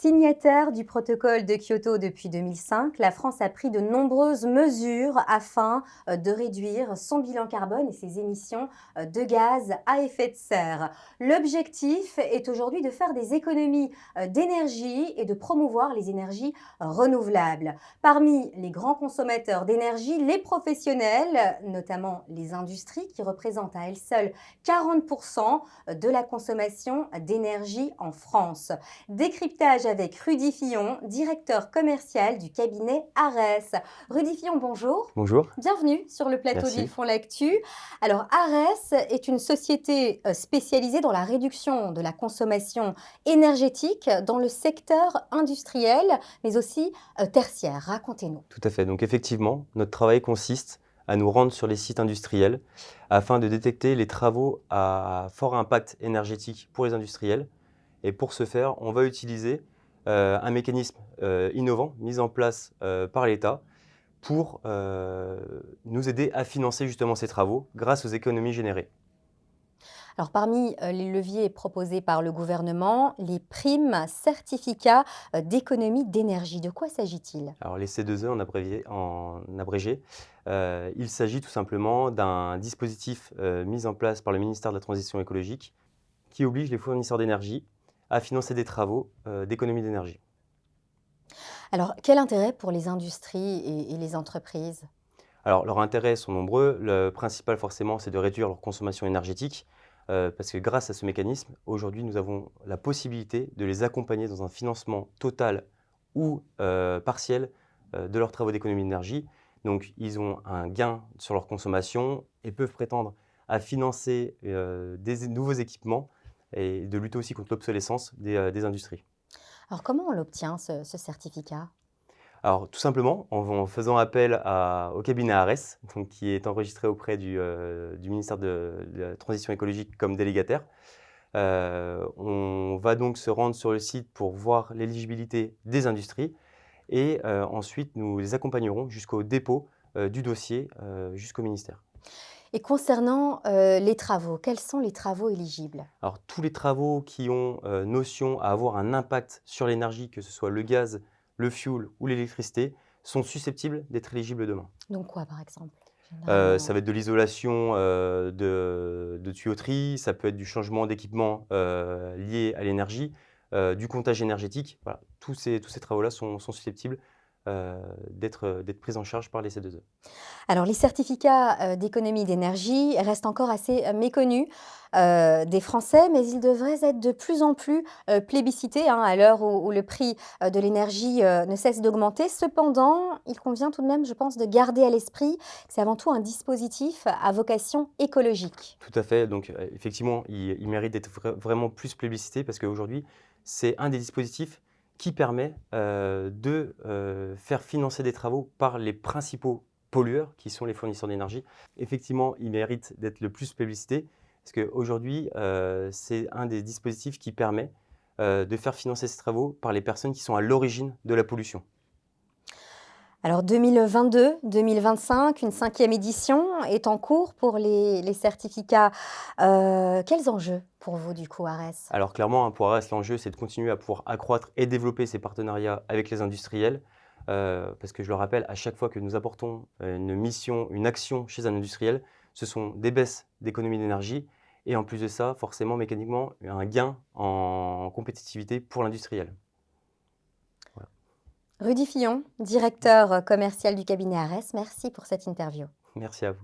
Signataire du protocole de Kyoto depuis 2005, la France a pris de nombreuses mesures afin de réduire son bilan carbone et ses émissions de gaz à effet de serre. L'objectif est aujourd'hui de faire des économies d'énergie et de promouvoir les énergies renouvelables. Parmi les grands consommateurs d'énergie, les professionnels, notamment les industries qui représentent à elles seules 40% de la consommation d'énergie en France. Décryptage avec Rudy Fillon, directeur commercial du cabinet Ares. Rudy Fillon, bonjour. Bonjour, Bienvenue sur le plateau d'Ils merci. font l'actu. Alors, Ares est une société spécialisée dans la réduction de la consommation énergétique dans le secteur industriel, mais aussi tertiaire. Racontez-nous. Tout à fait. Donc effectivement, notre travail consiste à nous rendre sur les sites industriels afin de détecter les travaux à fort impact énergétique pour les industriels. Et pour ce faire, on va utiliser un mécanisme innovant mis en place par l'État pour nous aider à financer justement ces travaux grâce aux économies générées. Alors, parmi les leviers proposés par le gouvernement, les primes, certificats d'économie d'énergie. De quoi s'agit-il? Alors les C2E en abrégé, il s'agit tout simplement d'un dispositif mis en place par le ministère de la Transition écologique qui oblige les fournisseurs d'énergie à financer des travaux d'économie d'énergie. Alors, quel intérêt pour les industries et les entreprises? Alors leurs intérêts sont nombreux. Le principal forcément, c'est de réduire leur consommation énergétique parce que grâce à ce mécanisme, aujourd'hui, nous avons la possibilité de les accompagner dans un financement total ou partiel de leurs travaux d'économie d'énergie. Donc ils ont un gain sur leur consommation et peuvent prétendre à financer des nouveaux équipements et de lutter aussi contre l'obsolescence des industries. Alors, comment on l'obtient, ce certificat? Alors, tout simplement, en faisant appel au cabinet ARES, donc qui est enregistré auprès du ministère de la Transition écologique comme délégataire. On va donc se rendre sur le site pour voir l'éligibilité des industries et ensuite nous les accompagnerons jusqu'au dépôt du dossier jusqu'au ministère. Et concernant les travaux, quels sont les travaux éligibles? Alors, tous les travaux qui ont notion à avoir un impact sur l'énergie, que ce soit le gaz, le fioul ou l'électricité, sont susceptibles d'être éligibles demain. Donc quoi, par exemple? Généralement, Ça va être de l'isolation, de tuyauterie, ça peut être du changement d'équipement, lié à l'énergie, du comptage énergétique. Voilà, tous ces travaux-là sont susceptibles, d'être pris en charge par les C2E. alors les certificats d'économie d'énergie restent encore assez méconnus des Français, mais ils devraient être de plus en plus plébiscités, hein, à l'heure où le prix de l'énergie ne cesse d'augmenter. Cependant, il convient tout de même, je pense, de garder à l'esprit que c'est avant tout un dispositif à vocation écologique. Tout à fait, donc effectivement, il mérite d'être vraiment plus plébiscité parce qu'aujourd'hui, c'est un des dispositifs qui permet, de faire financer des travaux par les principaux pollueurs qui sont les fournisseurs d'énergie. Effectivement, il mérite d'être le plus plébiscité parce qu'aujourd'hui, c'est un des dispositifs qui permet, de faire financer ces travaux par les personnes qui sont à l'origine de la pollution. Alors 2022-2025, une cinquième édition est en cours pour les certificats. Quels enjeux pour vous du coup, Arès? Alors clairement, hein, pour Arès, l'enjeu, c'est de continuer à pouvoir accroître et développer ces partenariats avec les industriels. Parce que je le rappelle, à chaque fois que nous apportons une mission, une action chez un industriel, ce sont des baisses d'économie d'énergie et en plus de ça, forcément, mécaniquement, un gain en compétitivité pour l'industriel. Voilà. Rudy Fillon, directeur commercial du cabinet Arès, merci pour cette interview. Merci à vous.